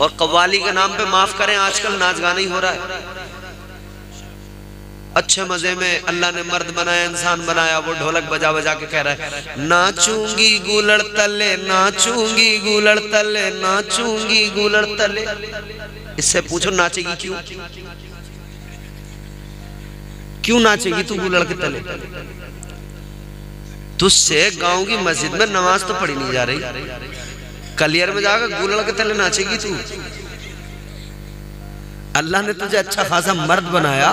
और कव्वाली के नाम पे माफ करें आजकल नाच गाना ही हो रहा है। अच्छे मजे में अल्लाह ने मर्द बनाया, इंसान बनाया, वो ढोलक बजा बजा के कह रहा है नाचूंगी गुलड़ तले, नाचूंगी गुलड़ तले, नाचूंगी गुलड़ तले। इससे पूछो नाचेगी क्यों? क्यों नाचेगी तू गुलड़ के तले? तुझसे गांव की मस्जिद में नमाज तो पढ़ी नहीं जा रही, कलियर में जाकर गुलड़ के तले नाचेगी तू? अल्लाह ने तुझे अच्छा खासा मर्द बनाया,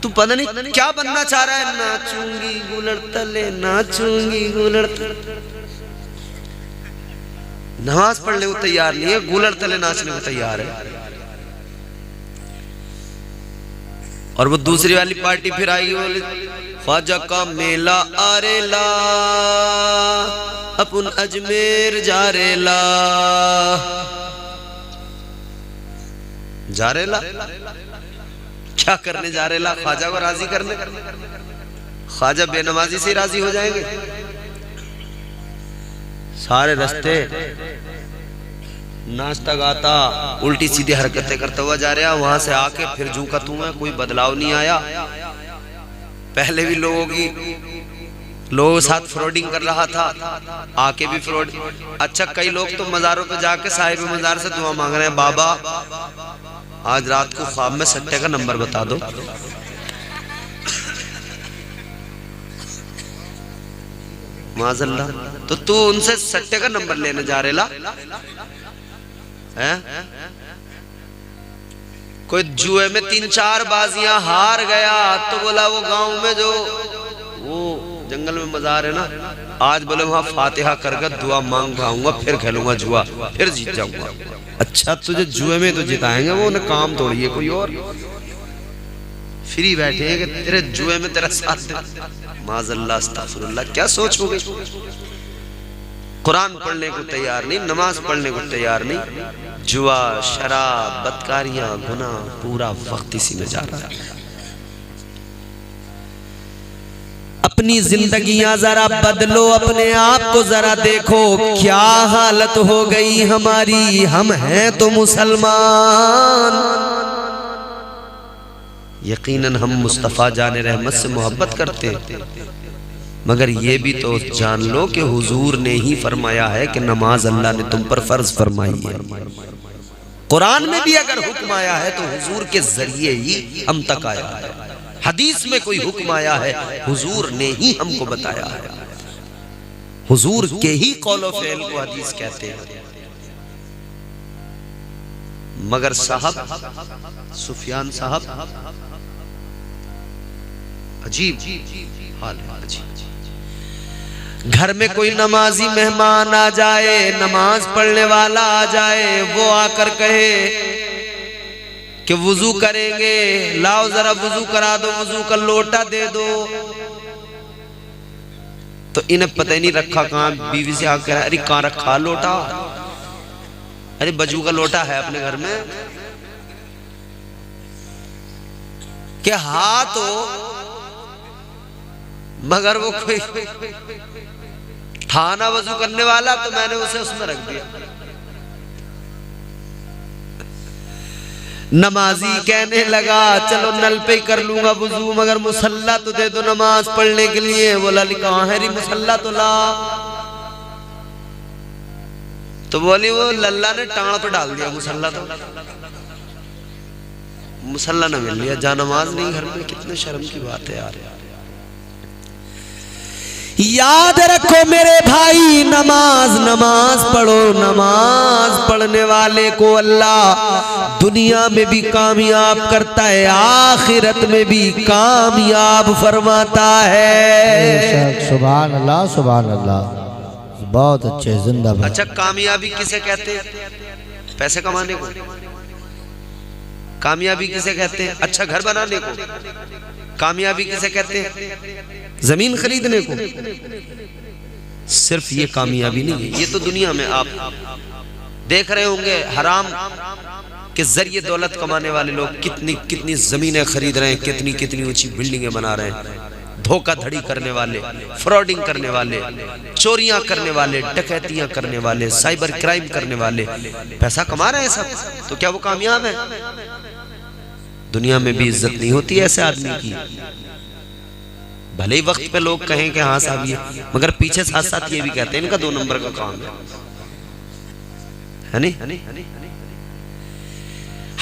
तू पता नहीं क्या बनना चाह रहा है। नाचूंगी गुलड़ तले, नाचूंगी गुलड़ तले। नमाज पढ़ने को तैयार नहीं है, गुलड़ तले नाचने को तैयार है। और वो दूसरी वाली पार्टी फिर आएगी, बोले ख्वाजा का मेला आरेला, अपन अजमेर जा रेला। जा रेला क्या करने जा रेला? ख्वाजा को राजी करने। ख्वाजा बेनमाजी से राजी हो जाएंगे? सारे रास्ते नाचता गाता उल्टी सीधी हरकतें करता हुआ जा रहा, वहां से आके फिर जू का तू है, कोई बदलाव नहीं आया। पहले भी लोगों के साथ फ्रॉडिंग कर रहा था, आके भी फ्रॉड। अच्छा, कई लोग तो मजारों पे जाके साहिब मजार से दुआ मांग रहे हैं, बाबा आज रात को ख्वाब में सट्टे का नंबर बता दो। माज़अल्लाह, तो तू उनसे सट्टे का नंबर लेने जा रेला है? कोई जुए में 3-4 बाजियां हार गया तो बोला वो गांव में जो वो जंगल में मजार है ना, आज बोले वहां फातिहा करके दुआ मांग आऊंगा, फिर खेलूंगा जुआ, फिर जीत जाऊंगा। अच्छा, तुझे जुए में तो जिताएंगे, वो उन्हें काम तोड़िए कोई और। फ्री बैठे हैं कि तेरे जुए में तेरा साथ दे। माज़अल्लाह, अस्तग़फिरुल्लाह, क्या सोच हो गई? कुरान पढ़ने को तैयार नहीं, नमाज पढ़ने को तैयार नहीं, जुआ, शराब, बदकारियां, गुनाह, पूरा वक्त इसी में जा रहा है। अपनी जिंदगियां जरा बदलो, अपने आप को जरा देखो, क्या हालत हो गई हमारी। हम हैं तो मुसलमान, यकीनन हम मुस्तफ़ा जाने रहमत से मोहब्बत करते हैं, मगर ये भी तो जान लो कि हुजूर ने ही फरमाया है कि नमाज अल्लाह ने तुम पर फर्ज फरमाई है। कुरान में भी अगर हुक्म आया है तो हुजूर के जरिए ही हम तक आया है। हदीस में कोई हुक्म आया है, हुजूर ने ही हमको बताया है। हुजूर के ही कौल व फ़ेल को हदीस कहते हैं। मगर साहब सुफियान साहब, अजीब हाल है, अजीब। घर में कोई नमाजी मेहमान आ जाए, नमाज पढ़ने वाला आ जाए, वो आकर कहे कि वुजू करेंगे, लाओ जरा वुजू करा दो, वुजू का लोटा दे दो, तो इन्हें पता ही नहीं रखा कहाँ। बीवी से आकर अरे कहाँ रखा लोटा? अरे बजू का लोटा है अपने घर में, क्या हाथ हो, मगर वो कोई था ना वजू करने वाला, तो मैंने उसे उसमें रख दिया। नमाजी कहने लगा चलो नल पे ही कर लूंगा वजू, मगर मुसल्ला तो दे दो नमाज पढ़ने के लिए। बोला कहाँ है री मुसल्ला, तो ला। तो बोली वो लल्ला ने टांग पे डाल दिया मुसल्ला, तो मुसल्ला न मिल लिया, जा नमाज नहीं घर में। कितने शर्म की बात है यार। याद रखो मेरे भाई, नमाज पढ़ो। नमाज पढ़ने वाले को अल्लाह दुनिया में भी कामयाब करता है, आखिरत में भी कामयाब फरमाता है। सुभान अल्लाह, सुभान अल्लाह, बहुत अच्छे, जिंदाबाद। अच्छा, कामयाबी किसे कहते हैं? पैसे कमाने को। कामयाबी किसे कहते हैं? अच्छा घर बनाने को। कामयाबी किसे कहते हैं? जमीन खरीदने को। सिर्फ ये कामयाबी नहीं है, ये तो दुनिया में आप देख रहे होंगे हराम के जरिए दौलत कमाने वाले लोग कितनी कितनी जमीनें खरीद रहे हैं, कितनी कितनी ऊंची बिल्डिंगें बना रहे हैं। धोखाधड़ी करने वाले, फ्रॉडिंग करने वाले, चोरियां करने वाले, डकैतियां करने वाले, साइबर क्राइम करने वाले पैसा कमा रहे हैं सब, तो क्या वो कामयाब है? दुनिया में भी इज्जत नहीं होती ऐसे आदमी की। भले ही वक्त पे लोग कहें कि हाँ साहब ये, मगर पीछे साथ साथ ये भी कहते हैं इनका 2 नंबर का काम है नहीं?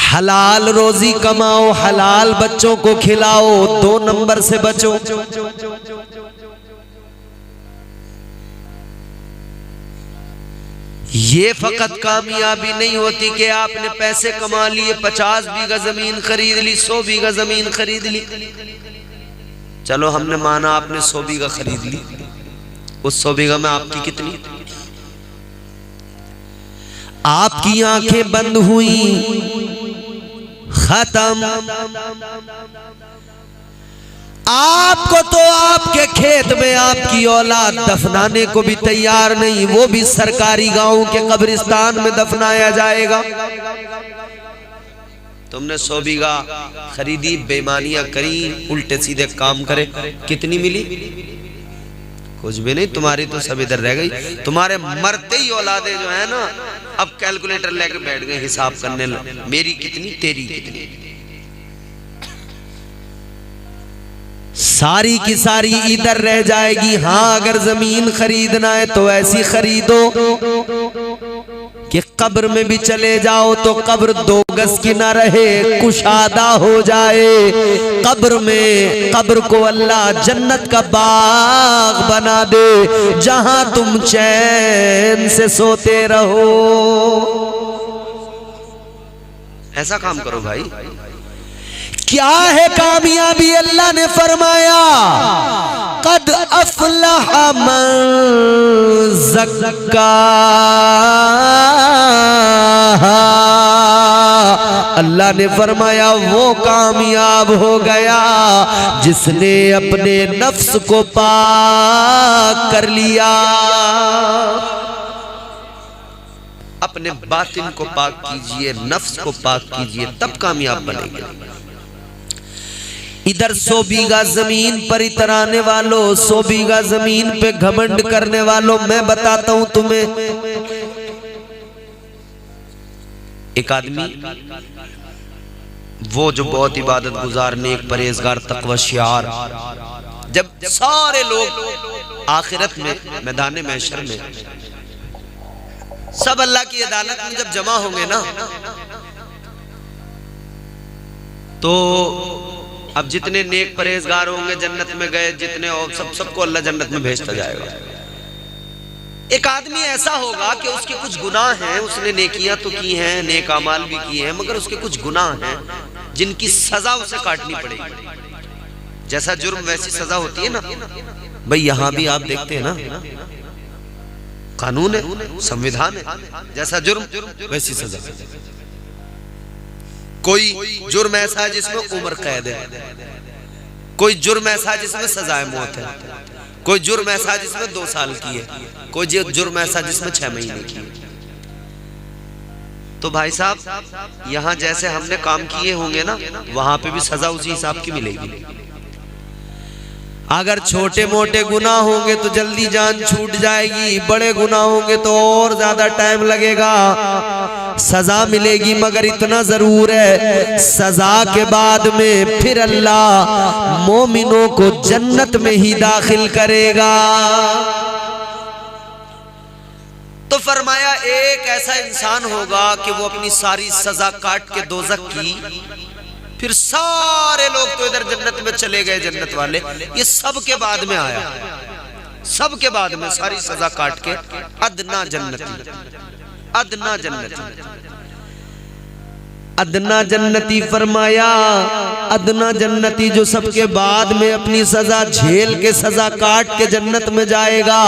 हलाल रोजी कमाओ, हलाल बच्चों को खिलाओ, 2 नंबर से बचो। ये फकत कामयाबी नहीं होती कि आपने पैसे कमा लिए, 50 बीघा जमीन खरीद ली, 100 बीघा जमीन खरीद ली। चलो हमने माना आपने 100 बीघा खरीद ली, उस 100 बीघा में आपकी कितनी? आपकी आंखें बंद हुई, खत्म। आपको तो आपके खेत में आपकी औलाद दफनाने को भी तैयार नहीं, वो भी सरकारी गांव के कब्रिस्तान में दफनाया जाएगा। तुमने 100 बीघा खरीदी, बेईमानियां करी, उल्टे सीधे काम करे, कितनी मिली? कुछ भी नहीं। तुम्हारी तो सब इधर रह गई। तुम्हारे मरते ही औलादे जो है ना, अब कैलकुलेटर लेके बैठ गए हिसाब करने, मेरी कितनी तेरी कितनी। सारी की सारी इधर रह जाएगी। हाँ, अगर जमीन खरीदना है तो ऐसी खरीदो कि कब्र में भी चले जाओ तो कब्र 2 गज की ना रहे, कुशादा हो जाए। कब्र में, कब्र को अल्लाह जन्नत का बाग बना दे, जहां तुम चैन से सोते रहो। ऐसा काम करो भाई। क्या है कामयाबी? अल्लाह ने फरमाया कद अफलह मन ज़क्का। अल्लाह ने फरमाया वो कामयाब हो गया जिसने अपने नफ्स को पाक कर लिया। अपने बातिन को पाक कीजिए, नफ्स को पाक कीजिए, तब कामयाब बनेंगे। इधर 100 बीघा जमीन पर इतराने वालों, 100 बीघा जमीन पे घमंड करने वालों, मैं बताता हूं तुम्हें। एक आदमी वो जो बहुत इबादत गुजार, नेक, परहेजगार, तकवाशियार, जब सारे लोग आखिरत में मैदान महशर में सब अल्लाह की अदालत में जब जमा होंगे ना, तो अब जितने नेक परहेजगार होंगे जन्नत में गए, जितने और सबको अल्लाह जन्नत में भेजता जाएगा। एक आदमी ऐसा होगा कि उसके कुछ गुनाह हैं, उसने नेकियां तो की हैं, नेक अमाल भी किए हैं, मगर उसके कुछ गुनाह हैं जिनकी सजा उसे काटनी पड़ेगी। जैसा जुर्म वैसी सजा होती है ना भाई। यहां भी आप देखते हैं ना, कानून है, संविधान है, जैसा जुर्म वैसी सजा। कोई जुर्म ऐसा है जिसमें उम्र कैद है, कोई जुर्म ऐसा है जिसमें सजाए मौत है, कोई जुर्म ऐसा है जिसमें 2 साल की है, कोई जुर्म ऐसा जिसमें 6 महीने की है। तो भाई साहब, यहां जैसे हमने काम किए होंगे ना, वहां पे भी सजा उसी हिसाब की मिलेगी। अगर छोटे मोटे गुनाह होंगे तो जल्दी जान छूट जाएगी, बड़े गुनाह होंगे तो और ज्यादा टाइम लगेगा, सजा मिलेगी। मगर इतना जरूर है, सजा के बाद में फिर अल्लाह मोमिनों को जन्नत में ही दाखिल करेगा। तो फरमाया एक ऐसा इंसान होगा कि वो अपनी सारी सजा काट के दोज़ख की, फिर सारे लोग तो इधर जन्नत में चले गए, जन्नत वाले, ये सब के बाद में आया, सब के बाद में सारी सजा काट के अदना जन्नती, अदना जन्नती, अदना जन्नती फरमाया। अदना जन्नती जो सबके बाद में अपनी सजा झेल के, सजा काट के जन्नत में जाएगा,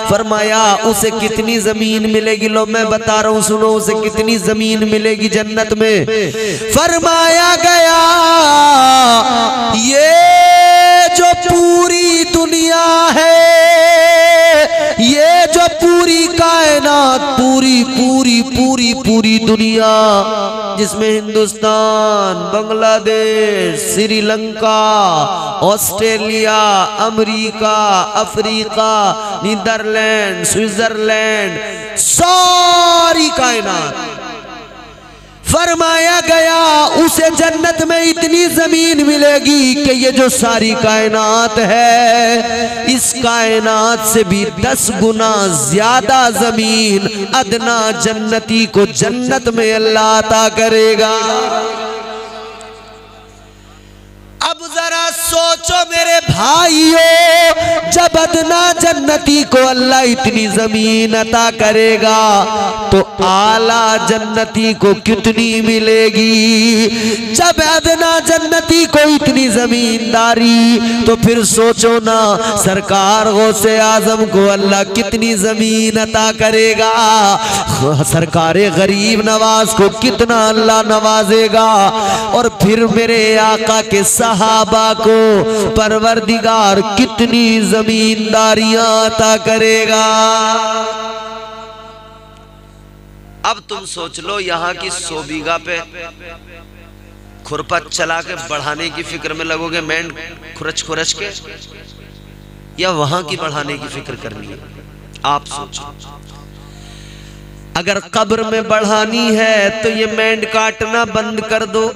फरमाया उसे कितनी जमीन मिलेगी? लो मैं बता रहा हूं, सुनो उसे कितनी जमीन मिलेगी जन्नत में। फरमाया गया ये जो पूरी दुनिया है, ये जो जो पूरी कायनात, पूरी पूरी पूरी पूरी दुनिया, जिसमें Hindustan, Bangladesh, Sri Lanka, Australia, America, Africa, Netherlands, Switzerland, सारी कायनात, फरमाया गया उसे जन्नत में इतनी जमीन मिलेगी कि ये जो सारी कायनात है, इस कायनात से भी 10 गुना ज्यादा जमीन अदना जन्नती को जन्नत में अल्लाह अता करेगा। अब जरा सोचो मेरे भाइयों, जब अदना जन्नती को अल्लाह इतनी जमीन अता करेगा तो आला जन्नती को कितनी मिलेगी। जब अदना जन्नती को इतनी जमींदारी, तो फिर सोचो ना सरकार गौसे आजम को अल्लाह कितनी जमीन अता करेगा, सरकार गरीब नवाज को कितना अल्लाह नवाजेगा, और फिर मेरे आका के सहाबा को परवरदिगार कितनी जमींदारियां अता करेगा। अब तुम सोच लो, यहां की 100 बीघा पे खुरपा चला के बढ़ाने की फिक्र में लगोगे, मेंढ खुरच खुरच के, या वहां की बढ़ाने की फिक्र करनी है? आप सोचो। अगर कब्र में बढ़ानी है तो ये मेंढ काटना बंद कर दो,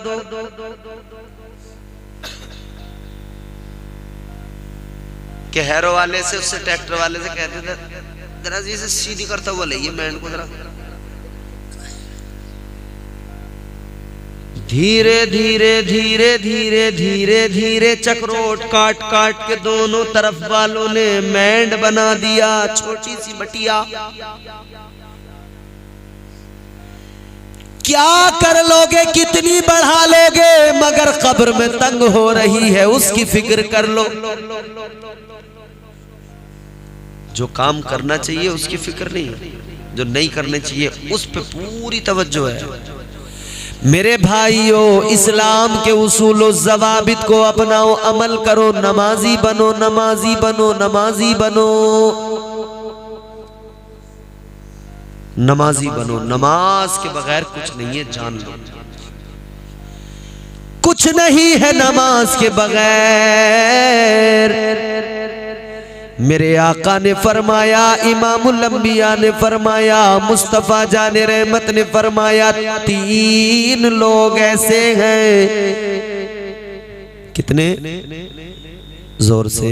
कि हैरो वाले से, उससे ट्रैक्टर वाले से कहते थे जरा जी से सीधी करता हुआ ले मेंढ को जरा, धीरे धीरे धीरे धीरे धीरे धीरे चक्रोट काट काट के दोनों तरफ वालों ने मेंढ बना दिया, छोटी सी बटिया। क्या कर लोगे, कितनी बढ़ा लोगे, मगर कब्र में तंग हो रही है उसकी फिक्र कर लो। जो काम करना चाहिए उसकी फिक्र नहीं, जो नहीं करने चाहिए उस पे पूरी तवज्जो है। मेरे भाइयों, इस्लाम के उसूल और ज़वाबित को अपनाओ, अमल करो, नमाजी बनो, नमाजी बनो, नमाजी बनो, नमाजी बनो। नमाज के बगैर कुछ नहीं है, जान लो, कुछ नहीं है नमाज के बगैर। मेरे आका ने फरमाया, इमामुल अंबिया ने फरमाया, मुस्तफा जाने रहमत ने फरमाया, 3 लोग ऐसे हैं। कितने? जोर से,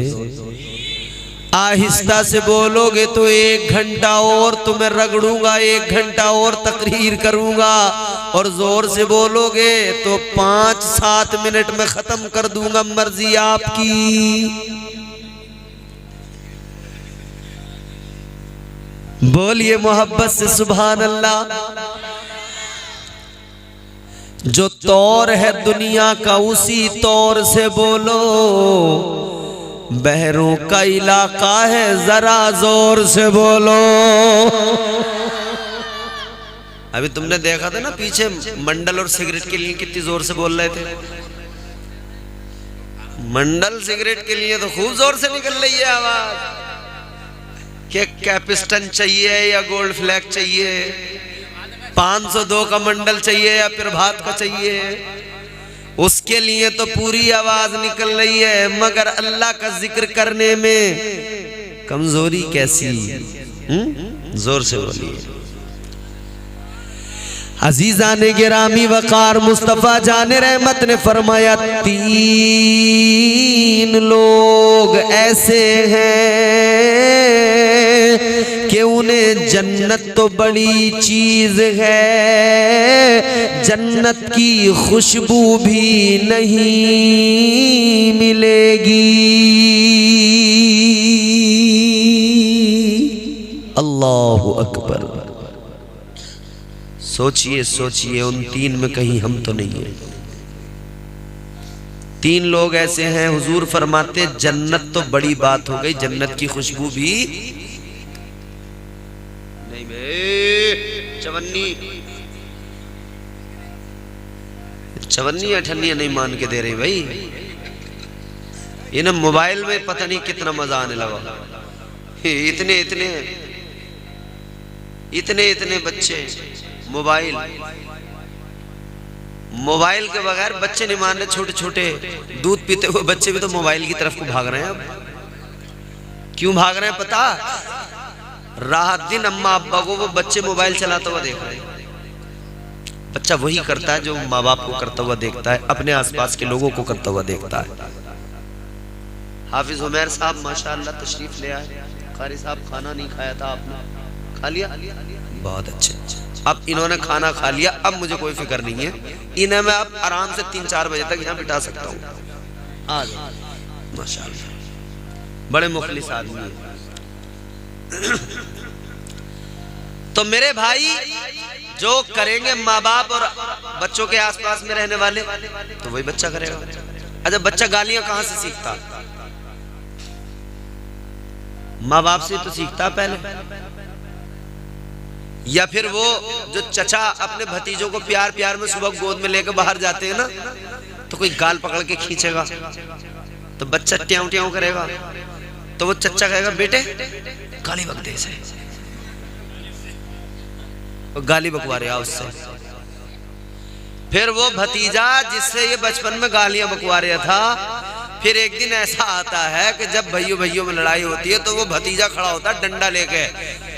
आहिस्ता से बोलोगे तो 1 घंटा और तुम्हें रगड़ूंगा, 1 घंटा और तकरीर करूंगा, और जोर से बोलोगे तो 5-7 मिनट में खत्म कर दूंगा, मर्जी आपकी। बोलिए मोहब्बत से सुभान अल्लाह। जो तौर है दुनिया का उसी तौर से बोलो, बहरों का इलाका है जरा जोर से बोलो। अभी तुमने देखा था ना पीछे मंडल और सिगरेट के लिए कितनी जोर से बोल रहे थे। मंडल सिगरेट के लिए तो खूब जोर से निकल रही है आवाज, कि कैपिस्टन चाहिए या गोल्ड फ्लैग चाहिए, 502 का मंडल चाहिए या प्रभात का चाहिए, उसके लिए तो पूरी आवाज निकल रही है, मगर अल्लाह का जिक्र करने में कमजोरी कैसी? जोर से बोलिए। अजीजान गिरामी वकार, मुस्तफा जाने रहमत ने फरमाया, 3 लोग ऐसे हैं कि उन्हें जन्नत तो बड़ी चीज है, जन्नत की खुशबू भी नहीं मिलेगी। अल्लाहु अकबर। सोचिए सोचिए, उन 3 में कहीं हम तो नहीं है। 3 लोग ऐसे हैं, हुजूर फरमाते जन्नत तो बड़ी बात हो गई, जन्नत की खुशबू भी नहीं। चवन्नी 98 नहीं मान के दे रही भाई, इन्हें मोबाइल में पता नहीं कितना मजा आने लगा। इतने इतने इतने बच्चे मोबाइल के बगैर बच्चे नहीं मान रहे। छोटे छोटे दूध पीते हुए बच्चे भी तो मोबाइल की तरफ को भाग रहे हैं। अब क्यों भाग रहे हैं पता? रात दिन अम्मा अब्बा को वो बच्चे मोबाइल चलाता हुआ देख रहे हैं। बच्चा वही करता है जो माँ बाप को करता हुआ देखता है, अपने आसपास के लोगों को करता हुआ देखता है। हाफिज उमैर साहब माशाअल्लाह तशरीफ ले आए। कारी साहब खाना नहीं खाया था, आपने खा लिया? बहुत अच्छे। अब इन्होंने खाना खा लिया, अब मुझे कोई फिक्र नहीं है। इन्हें मैं अब आराम से 3-4 बजे तक यहाँ बिठा सकता हूँ। आ जाओ माशाअल्लाह, बड़े मुखलिस आदमी हैं। तो मेरे भाई जो करेंगे माँ बाप और बच्चों के आसपास में रहने वाले, तो वही बच्चा करेगा। अच्छा, बच्चा गालियां कहां से सीखता? माँ बाप से तो सीखता पहले। या फिर वो जो चचा अपने भतीजों को प्यार प्यार में सुबह गोद में लेकर बाहर जाते हैं ना, तो कोई गाल पकड़ के खींचेगा तो बच्चा ट्याऊ ट्याऊ करेगा, तो वो चचा कहेगा बेटे गाली बक दे से, गाली बकवा रहा उससे। फिर वो भतीजा जिससे ये बचपन में गालियां बकवा रहा था, फिर एक दिन ऐसा आता है कि जब भाइयों भाइयों में लड़ाई होती है तो वो भतीजा खड़ा होता है डंडा लेके,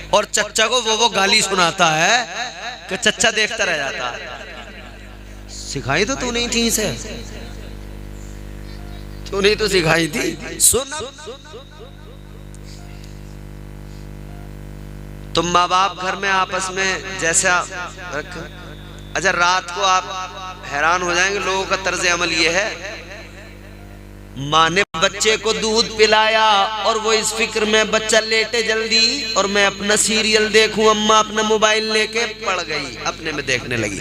और चच्चा को वो गाली सुनाता है कि चच्चा देखता रह जाता है। सिखाई तो तू नहीं थी इसे, तूने तो सिखाई थी। सुन, तुम माँ बाप घर में आपस में जैसा रख। अच्छा, रात को आप हैरान हो जाएंगे, लोगों का तर्ज अमल ये है, माँ ने बच्चे को दूध पिलाया और वो इस फिक्र में बच्चा लेटे जल्दी और मैं अपना सीरियल देखूं, अम्मा अपना मोबाइल लेके पड़ गई, अपने में देखने लगी।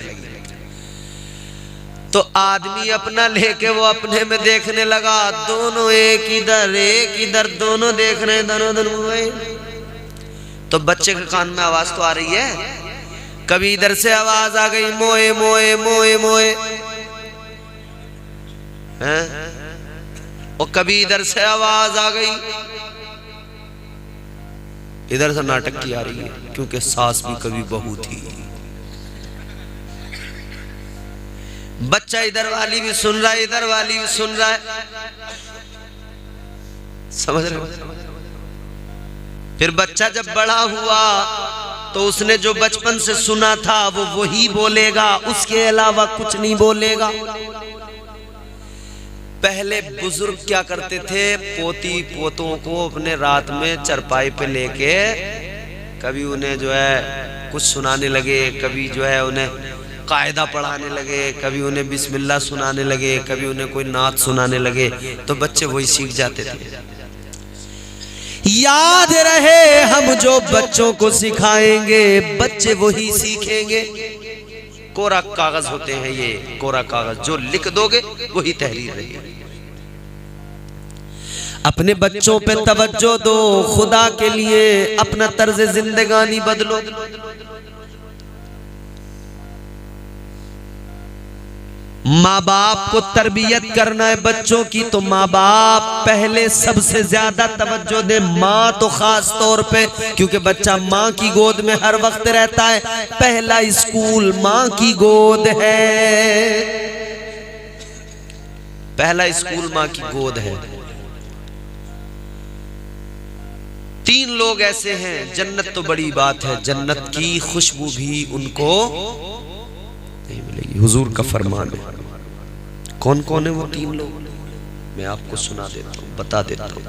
तो आदमी अपना लेके वो अपने में देखने लगा, दोनों एक इधर दोनों देख रहे हैं, दोनों मोबाइल। तो बच्चे के कान में आवाज तो आ रही है, कभी इधर से आवाज आ गई मोए मोए मोए मोए, और कभी इधर से आवाज आ गई, इधर से नाटक की आ रही है, क्योंकि सास भी कभी बहू थी। बच्चा इधर वाली भी सुन रहा है, इधर वाली भी सुन रहा है, समझ रहे हो? फिर बच्चा जब बड़ा हुआ तो उसने जो बचपन से सुना था वो वही बोलेगा, उसके अलावा कुछ नहीं बोलेगा। पहले बुजुर्ग क्या करते थे, पोती पोतों को अपने रात में चरपाई पे लेके कभी उन्हें जो है कुछ सुनाने लगे, कभी जो है उन्हें कायदा पढ़ाने लगे, कभी उन्हें बिस्मिल्लाह सुनाने लगे, कभी उन्हें कोई नात सुनाने लगे, तो बच्चे वही सीख जाते थे। याद रहे, हम जो बच्चों को सिखाएंगे बच्चे वही सीखेंगे। कोरा कागज होते हैं ये, कोरा कागज, जो लिख दोगे वही तहरीर रहेगी। अपने बच्चों पे तवज्जो दो, खुदा के लिए अपना तर्ज जिंदगानी बदलो। माँ बाप को तरबियत करना है बच्चों की, तो माँ बाप पहले सबसे ज्यादा तवज्जो दे, माँ तो खास तौर पे, क्योंकि बच्चा माँ की गोद में हर वक्त रहता है। पहला स्कूल माँ की गोद है, पहला स्कूल माँ की गोद है। 3 लोग ऐसे हैं, जन्नत तो बड़ी बात है, जन्नत की खुशबू भी उनको नहीं मिलेगी, हुजूर का फरमान है। कौन कौन है वो 3 लोग? मैं आपको सुना देता हूँ, बता देता हूँ।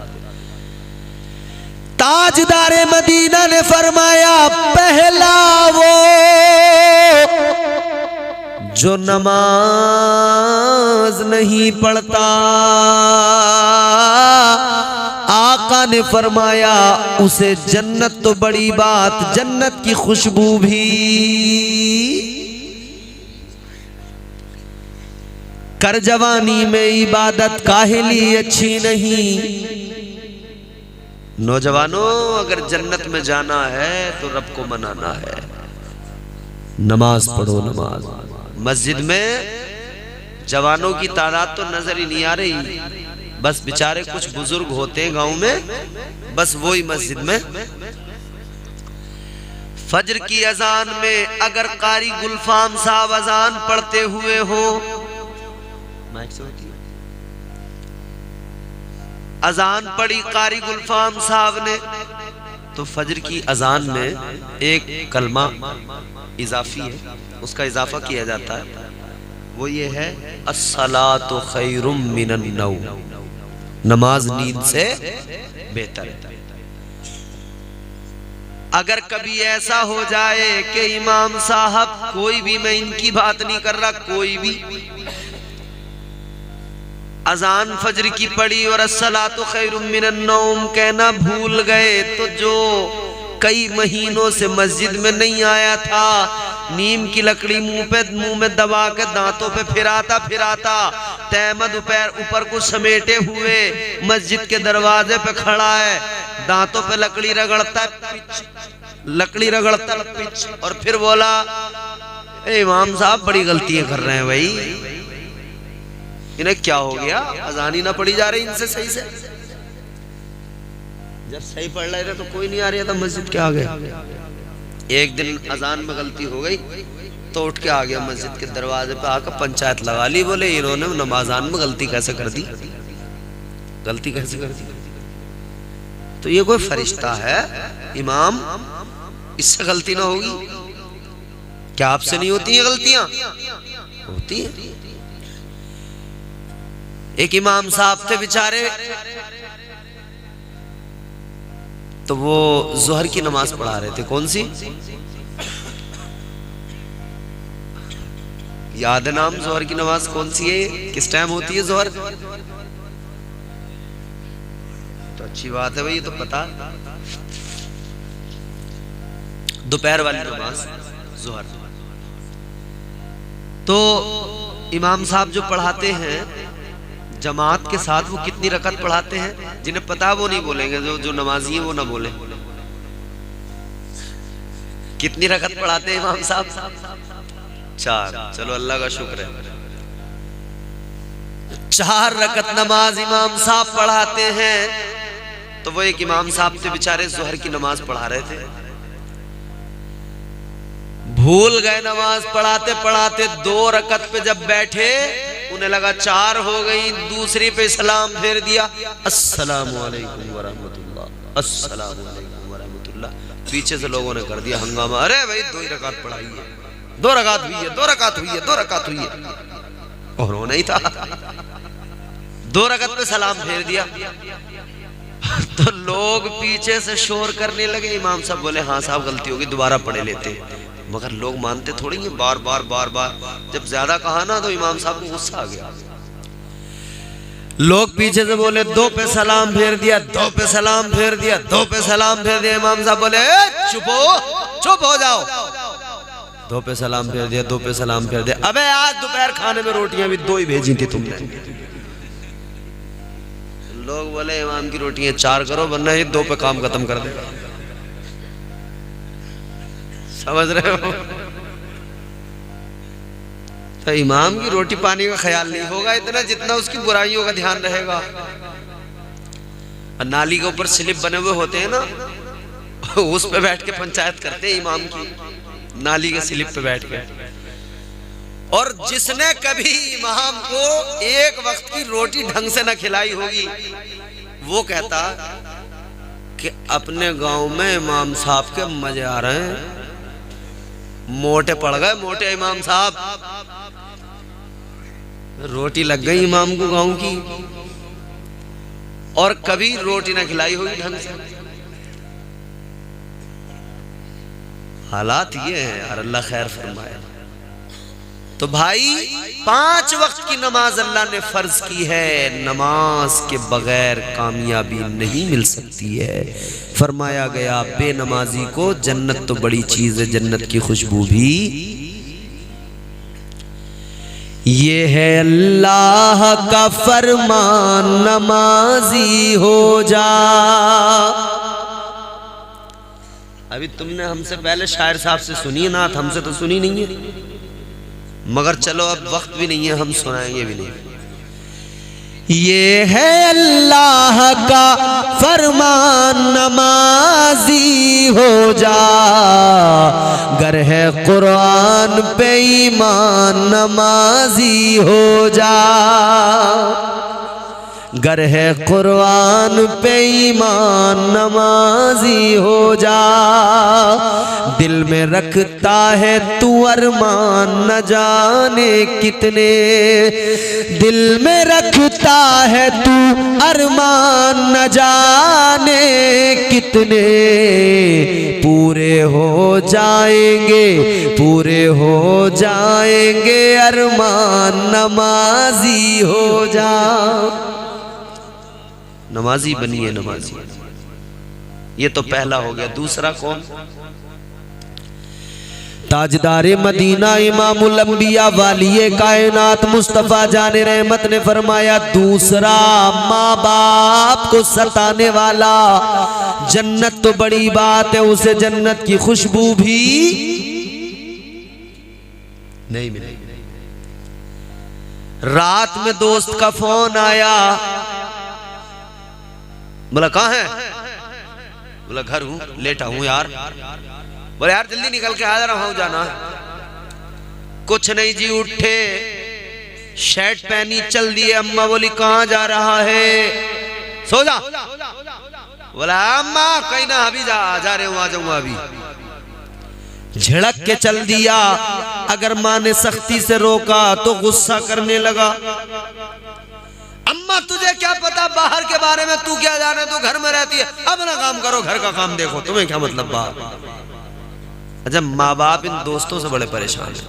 ताजदारे मदीना ने फरमाया, पहला वो जो नमाज नहीं पढ़ता, आका ने फरमाया उसे जन्नत तो बड़ी बात, जन्नत की खुशबू भी कर जवानी में इबादत काहिली अच्छी नहीं। नौजवानों, अगर जन्नत में जाना है तो रब को मनाना है, नमाज पढ़ो। नमाज मस्जिद में जवानों की तादाद तो नजर ही नहीं आ रही, बस बेचारे कुछ बुजुर्ग होते हैं गांव में, बस वो ही मस्जिद में। फजर की अजान में अगर कारी गुलफाम साहब अजान पढ़ते हुए हो, अजान पढ़ी कारी गुलफाम साहब ने, तो फजर की अजान में एक कलमा इजाफी है, उसका इजाफा किया जाता है, वो ये है अस्सलातु खैरुम मिनन नौम, नमाज नींद से बेहतर है। अगर कभी ऐसा हो जाए कि इमाम साहब, कोई भी, मैं इनकी बात नहीं कर रहा, कोई भी अजान फजर की पड़ी और अस्सलातु खैरुम मिनन नौम कहना भूल गए, तो जो कई महीनों से मस्जिद में नहीं आया था, नीम की लकड़ी मुंह में दबा के दांतों पे फिराता तैमद ऊपर को समेटे हुए मस्जिद के दरवाजे पे खड़ा है, दांतों पे लकड़ी रगड़ता पिच, और फिर बोला इमाम साहब बड़ी गलतियां कर रहे हैं भाई, इन्हें क्या हो गया, अजान ही ना पढ़ी जा रही इनसे सही से। जब सही पढ़ रहे थे तो कोई नहीं आ रहा था मस्जिद के आगे। एक दिन अजान में गलती हो गई तो उठ के आ गया मस्जिद के दरवाजे पे, आकर पंचायत लगा ली, बोले इन्होंने नमाजान में गलती कैसे कर दी, गलती कैसे कर दी। तो ये कोई फरिश्ता है इमाम, इससे गलती ना होगी क्या? आपसे नहीं होती हैं गलतियां? होती हैं। एक इमाम साहब थे बेचारे, तो वो जोहर की नमाज पढ़ा रहे थे। कौन सी याद है नाम? जोहर की नमाज कौन सी है, किस टाइम होती है जोहर? तो अच्छी बात है भाई, ये तो पता। दोपहर वाली नमाज जोहर। तो इमाम साहब जो पढ़ाते हैं जमात के साथ, वो कितनी रकत पढ़ाते हैं? जिन्हें पता वो नहीं बोलेंगे, जो नमाजी है वो ना बोले। कितनी रकत पढ़ाते हैं इमाम साहब? 4। चलो अल्लाह का शुक्र है, 4 रकत नमाज इमाम साहब पढ़ाते हैं। तो वो एक इमाम साहब थे बेचारे, जोहर की नमाज पढ़ा रहे थे, भूल गए नमाज पढ़ाते पढ़ाते, 2 रकत पे जब बैठे उन्हें लगा 4 हो गई, दूसरी पे सलाम फेर दिया, अस्सलामु अलैकुम व रहमतुल्लाह, अस्सलामु अलैकुम व रहमतुल्लाह। पीछे से लोगों ने कर दिया हंगामा, अरे भाई 2 ही रकात पढ़ाई है, 2 रकात हुई है, 2 रकात हुई है, 2 रकात हुई है। और वो नहीं था, 2 रकात पे सलाम फेर दिया। तो लोग पीछे से शोर करने लगे। इमाम साहब बोले हाँ साहब गलती होगी, दोबारा पढ़े लेते। मगर लोग मानते थोड़ी है, बार बार जब ज्यादा कहा ना तो इमाम साहब को गुस्सा आ गया। लोग पीछे से बोले 2 पे सलाम फेर दिया, 2 पे सलाम फेर दिया, 2 पे सलाम फेर दिया। इमाम साहब बोले चुप हो जाओ, 2 पे सलाम फेर दिया, 2 पे सलाम फेर दिया। अबे आज दोपहर खाने में रोटियां भी 2 ही भेजी थी तुमने। लोग बोले इमाम की रोटियां 4 करो वरना ये 2 पे काम खत्म कर देगा। समझ रहे हो? तो इमाम की रोटी पानी का ख्याल नहीं होगा इतना, जितना उसकी बुराइयों का ध्यान रहेगा। और नाली के ऊपर स्लिप बने हुए होते हैं ना, उस पे बैठ के पंचायत करते हैं इमाम की, नाली के स्लिप पे बैठ के। और जिसने कभी इमाम को एक वक्त की रोटी ढंग से न खिलाई होगी, वो कहता कि अपने गांव में इमाम साहब के मजे आ रहे हैं, मोटे पड़ गए, मोटे इमाम साहब। रोटी लग गई इमाम को गांव की, और कभी रोटी ना खिलाई होगी ढंग से। हालात ये हैं यार, अल्लाह खैर फरमाए। तो भाई 5 वक्त की नमाज अल्लाह ने फर्ज की है, नमाज के बगैर कामयाबी नहीं मिल सकती है। फरमाया गया बेनमाजी को जन्नत तो बड़ी चीज है, जन्नत की खुशबू भी ये है अल्लाह का फरमान, नमाजी हो जा। अभी तुमने हमसे पहले शायर साहब से सुनी है नात, हमसे तो सुनी नहीं है, मगर चलो अब वक्त भी नहीं है, हम सुनाएंगे भी नहीं। ये है अल्लाह का फरमान, नमाजी हो जा। गर है कुरान पे ईमान, नमाजी हो जा। गर है कुरान पे ईमान, नमाजी हो जा। दिल में रखता है तू अरमान, न जाने कितने। दिल में रखता है तू अरमान, न जाने कितने। पूरे हो जाएंगे, पूरे हो जाएंगे अरमान, नमाजी हो जा। नमाजी बनिए, नमाजी। ये तो पहला हो गया। दूसरा कौन? ताजदारे मदीना इमामुल अंबिया वालिए कायनात मुस्तफा जाने रहमत ने फरमाया, दूसरा माँ बाप को सताने वाला, जन्नत तो बड़ी बात है, उसे जन्नत की खुशबू भी नहीं मिलेगी। रात में दोस्त का फोन आया, बोला कहाँ है? बोला घर हूं, लेटा हूं यार। बोले यार जल्दी निकल के आ जा रहा हूं, जाना। कुछ नहीं जी, उठे, शर्ट पहनी, चल दिए। अम्मा बोली कहाँ जा रहा है? सो जा। बोला अम्मा कहीं ना, अभी जा रहे हूं, आ जाऊंगा अभी। झड़क के चल दिया। अगर माँ ने सख्ती से रोका तो गुस्सा करने लगा। अम्मा तुझे क्या पता बाहर के बारे में, तू क्या जाने, तू घर में रहती है, अपना काम करो, घर का काम देखो, तुम्हें क्या मतलब बाहर। अच्छा, माँ बाप इन दोस्तों से बड़े परेशान हैं।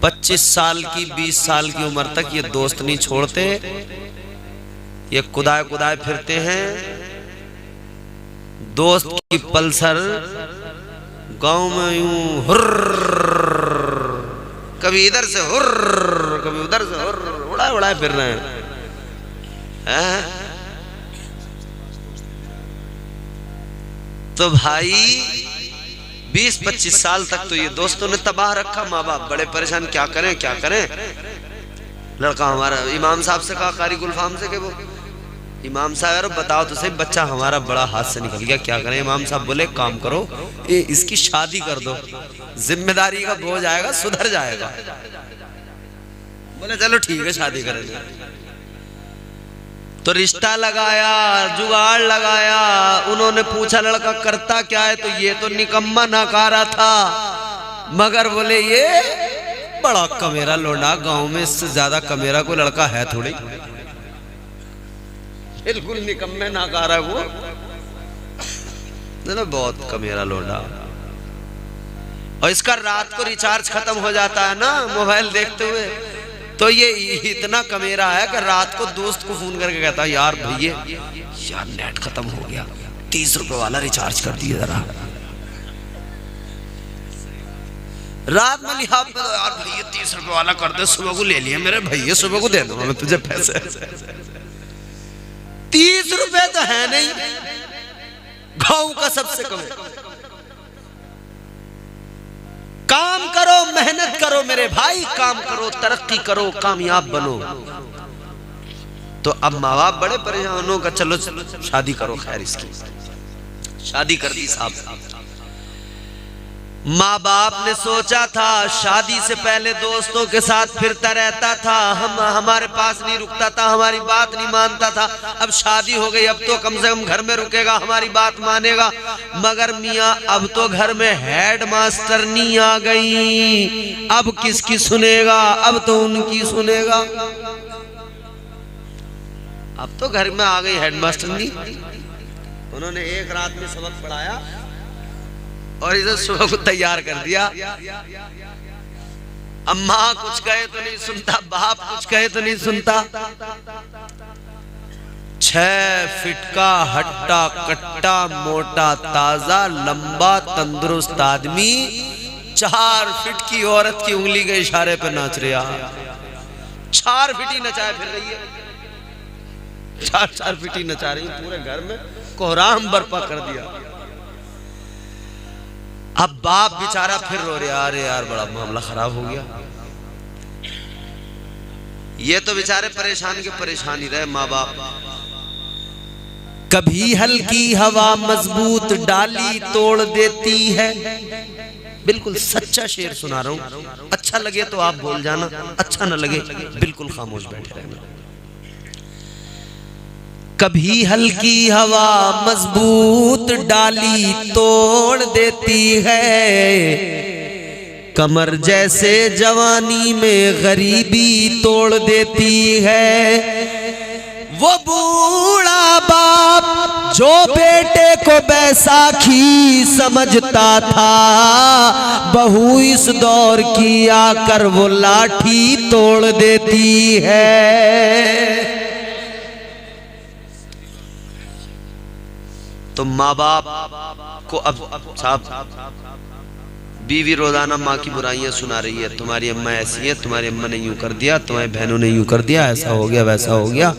25 साल की 20 साल की उम्र तक ये दोस्त नहीं छोड़ते, ये कुदाए कुदाए फिरते हैं। दोस्त की पल्सर गांव में यूं हुर्र, कभी इधर से हुर्र, कभी उधर से हुर्र, उड़ाए उड़ाए फिर रहे हैं। तो भाई 20-25 साल तक तो ये दोस्तों ने तबाह रखा। माँ बाप बड़े परेशान, क्या करें क्या करें। लड़का हमारा इमाम साहब से कहा, कारी गुलफाम से, कि वो इमाम साहब यार बताओ तो सही, बच्चा हमारा बड़ा हाथ से निकल गया, क्या करें। इमाम साहब बोले काम करो, इसकी शादी कर दो, जिम्मेदारी का बोझ आएगा, सुधर जाएगा। बोले चलो ठीक है, शादी करेंगे। तो रिश्ता लगाया, जुगाड़ लगाया। उन्होंने पूछा लड़का करता क्या है, तो ये तो निकम्मा नकारा था, मगर बोले ये बड़ा कमेरा लोंडा, गांव में इससे ज्यादा कमेरा कोई लड़का है थोड़ी। बिल्कुल निकम्मे नकारा वो, बहुत कमेरा लोंडा। और इसका रात को रिचार्ज खत्म हो जाता है ना मोबाइल देखते हुए, तो ये इतना कमेरा है कि रात को दोस्त को फोन करके कहता है, यार भैया यार नेट खत्म हो गया, 30 रुपए वाला रिचार्ज कर दिए जरा। रात में लिहा, यार भैया 30 रुपए वाला कर दे, सुबह को ले लिया मेरे भैया, सुबह को दे दूंगा मैं तुझे पैसे। 30 रुपए तो है नहीं, गांव का सबसे कम है। काम करो, मेहनत करो मेरे भाई, काम करो, तरक्की करो, कामयाब बनो। तो अब माँ बाप बड़े परेशान हो, चलो शादी करो। खैर इसकी शादी कर दी साहब। माँ बाप ने सोचा था, शादी से पहले दोस्तों के साथ फिरता रहता था, हमारे पास नहीं रुकता था, हमारी बात नहीं मानता था। अब शादी हो गई, अब तो कम से कम घर में रुकेगा, हमारी बात मानेगा। मगर मियाँ अब तो घर में हेड मास्टरनी आ गई, अब किसकी सुनेगा, अब तो उनकी सुनेगा। अब तो घर में आ गई हेड मास्टरनी, उन्होंने एक रात में सबक पढ़ाया और इधर सुबह को तैयार कर दिया। अम्मा कुछ कहे तो नहीं सुनता, बाप कुछ कहे तो नहीं सुनता। 6 फीट का हट्टा कट्टा, मोटा ताजा लंबा तंदुरुस्त आदमी 4 फीट की औरत की उंगली के इशारे पे नाच रहा। 4 फीट ही नचाए फिर रही है, 4 फीट ही नचा रही, पूरे घर में कोहराम बर्पा कर दिया। अब बाप बेचारा फिर रो रहा, अरे यार बड़ा मामला खराब हो गया। ये तो बेचारे परेशान के परेशान ही रहे माँ बाप। कभी हल्की हवा मजबूत डाली तोड़ देती है। बिल्कुल सच्चा शेर सुना रहा हूं, अच्छा लगे तो आप बोल जाना, अच्छा न लगे बिल्कुल खामोश बैठे रहना। कभी हल्की हवा मजबूत डाली तोड़ देती है, कमर जैसे जवानी में गरीबी तोड़ देती है। वो बूढ़ा बाप जो बेटे को बैसाखी समझता था, बहू इस दौर की आकर वो लाठी तोड़ देती है। तो माँ बाप को अब साहब बीवी रोजाना माँ की बुराइयां सुना रही है, तुम्हारी अम्मा ऐसी है, तुम्हारी अम्मा ने यूं कर दिया, तुम्हारी बहनों ने यूं कर दिया, ऐसा हो गया वैसा हो गया।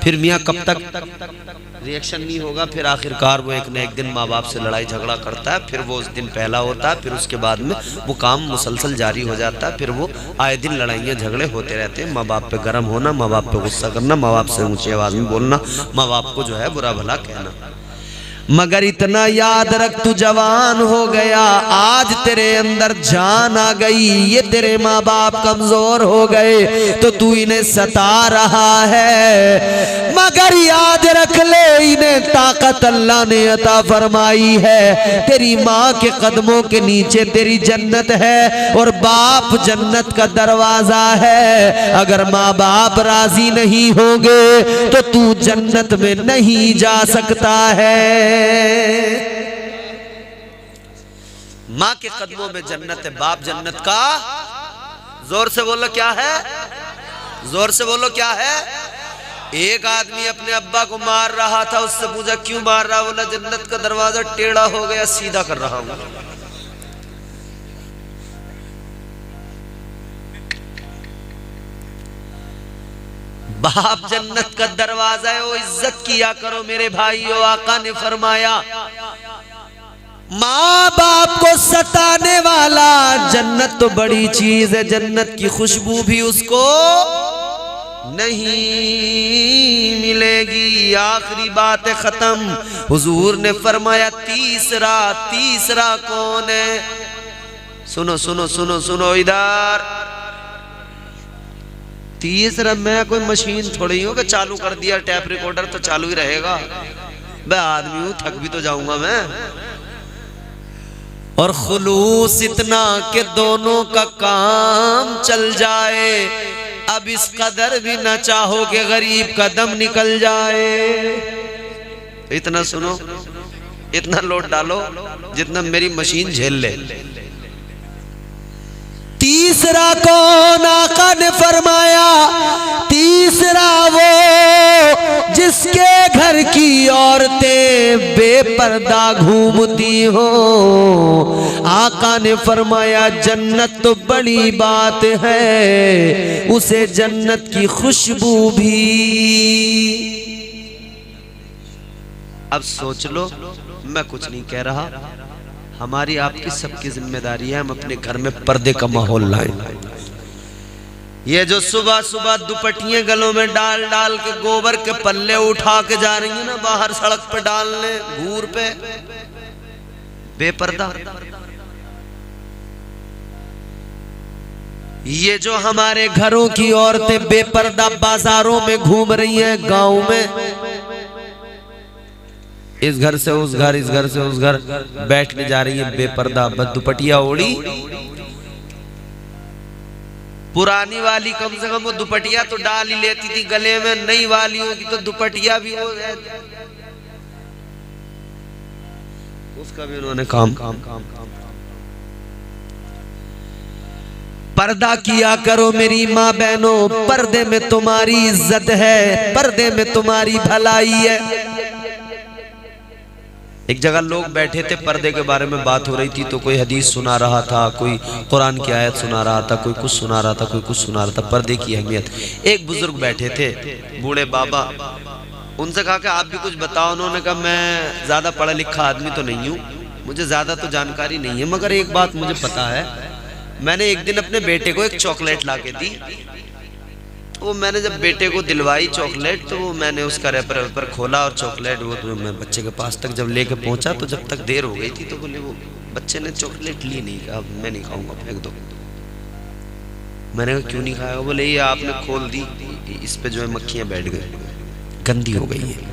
फिर मियाँ कब तक रिएक्शन नहीं होगा, फिर आखिरकार वो एक न एक दिन माँ बाप से लड़ाई झगड़ा करता है, फिर वो उस दिन पहला होता है, फिर उसके बाद में वो काम मुसलसल जारी हो जाता है, फिर वो आए दिन लड़ाइयाँ झगड़े होते रहते हैं। माँ बाप पे गर्म होना, माँ बाप पे गुस्सा करना, माँ बाप से ऊंची आवाज में बोलना, माँ बाप को जो है बुरा भला कहना। मगर इतना याद रख, तू जवान हो गया, आज तेरे अंदर जान आ गई, ये तेरे माँ बाप कमजोर हो गए तो तू इन्हें सता रहा है। मगर याद रख ले, इन्हें ताकत अल्लाह ने अता फरमाई है। तेरी माँ के कदमों के नीचे तेरी जन्नत है और बाप जन्नत का दरवाजा है। अगर माँ बाप राजी नहीं होंगे तो तू जन्नत में नहीं जा सकता है। माँ के कदमों में जन्नत है, बाप जन्नत का। जोर से बोलो क्या है, जोर से बोलो क्या है। एक आदमी अपने अब्बा को मार रहा था, उससे पूछा क्यों मार रहा, बोला जन्नत का दरवाजा टेढ़ा हो गया, सीधा कर रहा हूं। बाप जन्नत का दरवाजा है, वो इज्जत किया करो मेरे भाइयों। आका ने फरमाया, माँ बाप को सताने वाला जन्नत तो बड़ी चीज है, जन्नत की खुशबू भी उसको नहीं मिलेगी। आखिरी बात है खत्म। हुजूर ने फरमाया तीसरा कौन है? सुनो सुनो सुनो सुनो इधर। तीसरा, मैं कोई मशीन थोड़ी हूँ कि चालू कर दिया टैप रिकॉर्डर तो चालू ही रहेगा। मैं आदमी हूँ, थक भी तो जाऊंगा मैं। और खुलूस इतना कि दोनों का काम चल जाए, अब इस कदर भी न चाहो कि गरीब का दम निकल जाए। इतना सुनो, इतना लोड डालो जितना मेरी मशीन झेल ले। तीसरा कौन? आका ने फरमाया तीसरा वो जिसके घर की औरतें बेपर्दा घूमती हो। आका ने फरमाया जन्नत तो बड़ी बात है, उसे जन्नत की खुशबू भी। अब सोच लो, मैं कुछ नहीं कह रहा, हमारी आपकी सबकी जिम्मेदारी है हम अपने घर में पर्दे का माहौल लाएं। ये जो सुबह सुबह दुपट्टियां गलों में डाल डाल के गोबर के पल्ले उठा के जा रही है ना बाहर सड़क पे डालने, घूर पे, बेपर्दा। ये जो हमारे घरों की औरतें बेपर्दा बाजारों में घूम रही हैं, गांव में, इस घर से उस घर, इस घर से उस घर बैठने जा रही है बेपर्दा, बस दुपट्टिया ओढ़ी। पुरानी वाली कम से कम वो दुपट्टिया तो डाल ही लेती थी गले में, नई वालियों की तो दुपट्टिया भी हो, उसका भी उन्होंने काम। पर्दा किया करो मेरी माँ बहनों, पर्दे में तुम्हारी इज्जत है, पर्दे में तुम्हारी भलाई है। एक जगह लोग बैठे थे, पर्दे के बारे में बात हो रही थी, तो कोई हदीस सुना रहा था, कोई कुरान की आयत सुना रहा था, कोई कुछ सुना रहा था, कोई कुछ सुना रहा था, पर्दे की अहमियत। एक बुजुर्ग बैठे थे, बूढ़े बाबा, उनसे कहा कि आप भी कुछ बताओ। उन्होंने कहा मैं ज्यादा पढ़ा लिखा आदमी तो नहीं हूँ, मुझे ज्यादा तो जानकारी नहीं है, मगर एक बात मुझे पता है, मैंने एक दिन अपने बेटे को एक चॉकलेट ला के दी। वो मैंने जब बेटे को दिलवाई चॉकलेट तो वो मैंने उसका रैपर खोला और चॉकलेट वो तो मैं बच्चे के पास तक जब लेके पहुंचा तो जब तक देर हो गई थी तो बोले वो बच्चे ने चॉकलेट ली नहीं, कहा मैं नहीं खाऊंगा, फेंक दो। मैंने कहा क्यों नहीं खाया? बोले ये आपने खोल दी, इस पे जो है मक्खियां बैठ गई, गंदी हो गई है।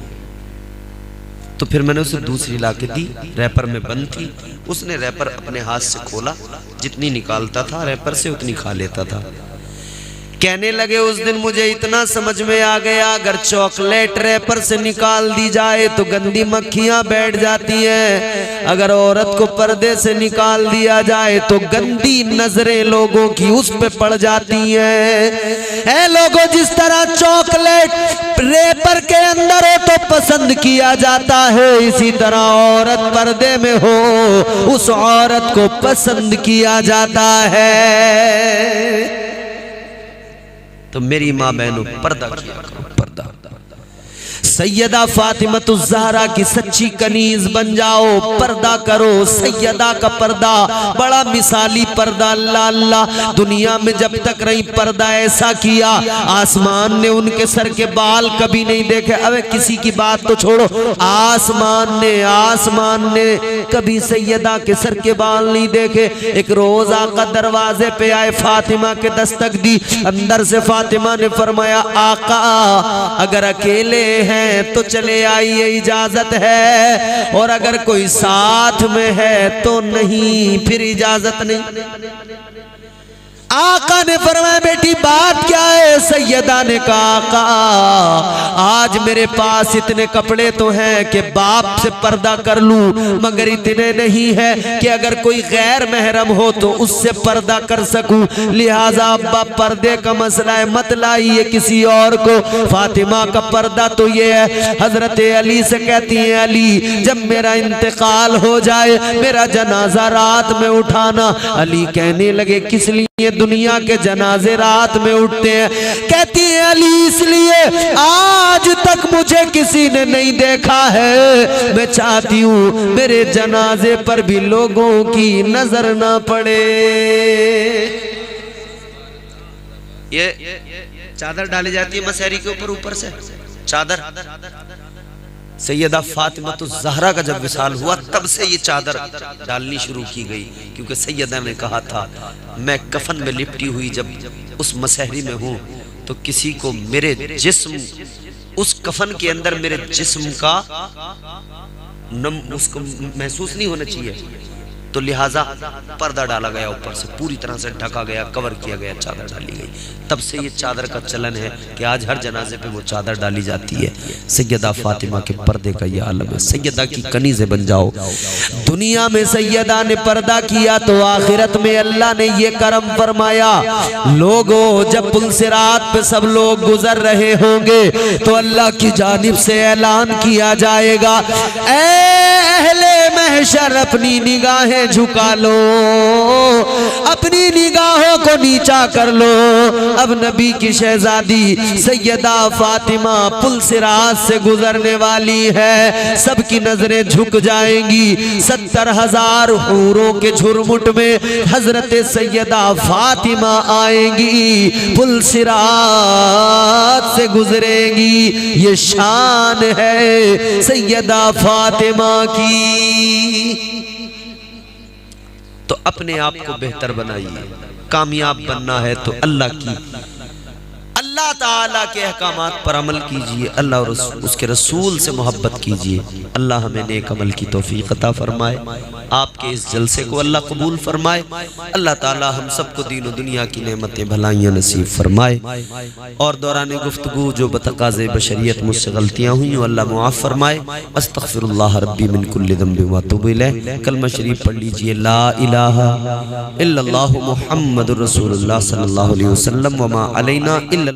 तो फिर मैंने उसे दूसरी ला के दी, रैपर में बंद थी। उसने रैपर अपने हाथ से खोला, जितनी निकालता था रैपर से उतनी खा लेता था। कहने लगे उस दिन मुझे इतना समझ में आ गया, अगर चॉकलेट रैपर से निकाल दी जाए तो गंदी मक्खियां बैठ जाती हैं, अगर औरत को पर्दे से निकाल दिया जाए तो गंदी नजरें लोगों की उस पे पड़ जाती हैं। ऐ लोगों, जिस तरह चॉकलेट रैपर के अंदर हो तो पसंद किया जाता है, इसी तरह औरत पर्दे में हो उस औरत को पसंद किया जाता है। तो मेरी माँ बहनों, पर्दा किया करो, पर्दा। सैयदा फातिमतुज़्ज़हरा की सच्ची कनीज बन जाओ, पर्दा करो। सैयदा का पर्दा बड़ा मिसाली पर्दा, अल्लाह अल्लाह। दुनिया में जब तक रही पर्दा ऐसा किया, आसमान ने उनके सर के बाल कभी नहीं देखे। अबे किसी की बात तो छोड़ो, आसमान ने कभी सैयदा के सर के बाल नहीं देखे। एक रोज आका दरवाजे पे आए, फातिमा के दस्तक दी। अंदर से फातिमा ने फरमाया, आका अगर अकेले हैं तो चले आइए, इजाजत है, और अगर कोई साथ में है तो नहीं, फिर इजाजत नहीं। आका ने फरमाया, बेटी बात क्या है? सैयदा ने कहा, आका आज मेरे पास इतने कपड़े तो हैं कि बाप से पर्दा कर लूं, मगर इतने नहीं है कि अगर कोई गैर महरम हो तो उससे पर्दा कर सकूं। लिहाजा अब्बा पर्दे का मसला है, मत लाइए किसी और को। फातिमा का पर्दा तो ये है, हजरत अली से कहती है, अली जब मेरा इंतकाल हो जाए मेरा जनाजा रात में उठाना। अली कहने लगे, किस लिए दुनिया के जनाजे रात में उठते हैं? कहती है, अली इसलिए आज तक मुझे किसी ने नहीं देखा है, मैं चाहती हूँ मेरे जनाजे पर भी लोगों की नजर ना पड़े। ये चादर डाली जाती है मसहरी के ऊपर से चादर। सैयदा फातिमतुज़्ज़हरा का जब विसाल हुआ तब से ये चादर डालनी शुरू की गई, क्योंकि सैयदा ने कहा था, मैं कफन में लिपटी हुई जब उस मसहरी में हूँ तो किसी को मेरे जिस्म, उस कफन के अंदर मेरे जिस्म का उसको महसूस नहीं होना चाहिए, तो लिहाजा पर्दा डाला गया, ऊपर से पूरी तरह से ढका गया, कवर किया गया, चादर डाली गई। तब से ये चादर का चलन है कि आज हर जनाजे पे वो चादर डाली जाती है। सैयदा फातिमा के पर्दे का ये आलम है। सैयदा की कनीज़े बन जाओ। दुनिया में सैयदा ने पर्दा किया तो आखिरत में अल्लाह ने ये करम फरमाया, लोगों जब पुलसिरात पे सब लोग गुजर रहे होंगे तो अल्लाह की जानिब से ऐलान किया जाएगा, ऐ अहले महशर अपनी निगाहें झुका लो, अपनी निगाहों को नीचा कर लो। अब नबी की शहजादी सैयदा फातिमा पुलसिरात से गुजरने वाली है, सबकी नजरें झुक जाएंगी। 70,000 हूरों के झुरमुट में हजरत सैयदा फातिमा आएंगी, पुलसिरात से गुजरेंगी। ये शान है सैयदा फातिमा की। तो अपने आप को बेहतर बनाइए। कामयाब बनना है तो अल्लाह ताला के अहकामात पर अमल कीजिए, अल्लाह और उसके रसूल से मोहब्बत कीजिए। अल्लाह हमें नेक अमल की तौफीक अता फरमाए। आपके इस जलसे को अल्लाह कबूल फरमाए। अल्लाह ताला हम सबको दीन और दुनिया की नेमतें भलाइयाँ नसीब फरमाए। और दौरान गुफ्तगू जो बतकाज़े बशरियत मुझसे गलतियाँ हुई अल्लाह मुआफ़ फरमाए। अस्तग़फिरुल्लाह रब्बी मिन कुल्लि ज़ंबिन व अतूबु इलैह। कलमा शरीफ पढ़ लीजिए, ला इलाहा इल्लल्लाहु मुहम्मदुर रसूलुल्लाह सल्लल्लाहु अलैहि वसल्लम व मा अलैना इल्ला